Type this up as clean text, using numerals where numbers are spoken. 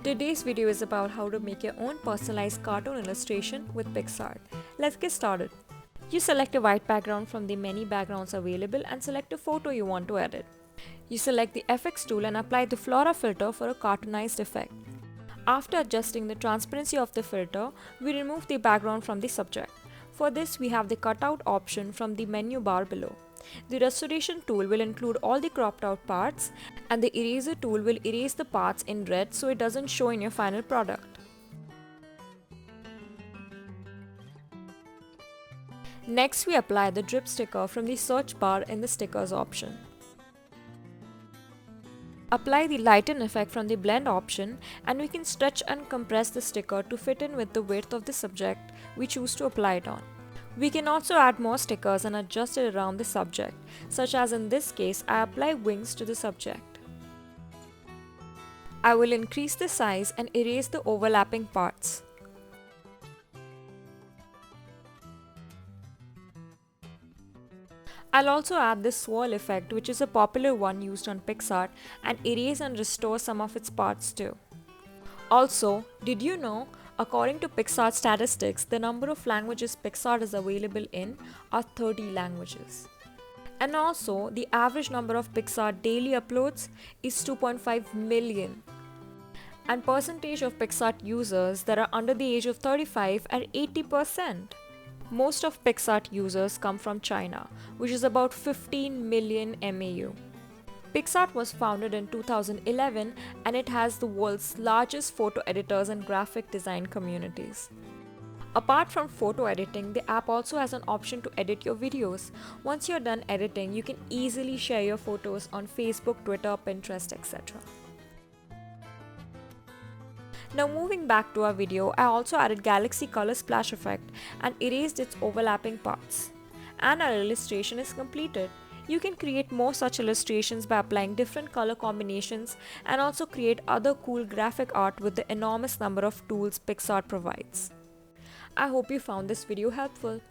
Today's video is about how to make your own personalized cartoon illustration with Picsart. Let's get started. You select a white background from the many backgrounds available and select a photo you want to edit. You select the FX tool and apply the Flora filter for a cartoonized effect. After adjusting the transparency of the filter, we remove the background from the subject. For this, we have the cutout option from the menu bar below. The restoration tool will include all the cropped out parts, and the eraser tool will erase the parts in red so it doesn't show in your final product. Next, we apply the drip sticker from the search bar in the stickers option. Apply the lighten effect from the blend option, and we can stretch and compress the sticker to fit in with the width of the subject we choose to apply it on. We can also add more stickers and adjust it around the subject, such as in this case I apply wings to the subject. I will increase the size and erase the overlapping parts. I'll also add this swirl effect, which is a popular one used on Picsart, and erase and restore some of its parts too. Also, did you know, according to Picsart statistics, the number of languages Picsart is available in are 30 languages. And also, the average number of Picsart daily uploads is 2.5 million. And percentage of Picsart users that are under the age of 35 are 80%. Most of Picsart users come from China, which is about 15 million MAU. Picsart was founded in 2011 and it has the world's largest photo editors and graphic design communities. Apart from photo editing, the app also has an option to edit your videos. Once you're done editing, you can easily share your photos on Facebook, Twitter, Pinterest, etc. Now moving back to our video, I also added Galaxy Color Splash effect and erased its overlapping parts. And our illustration is completed. You can create more such illustrations by applying different color combinations and also create other cool graphic art with the enormous number of tools Picsart provides. I hope you found this video helpful.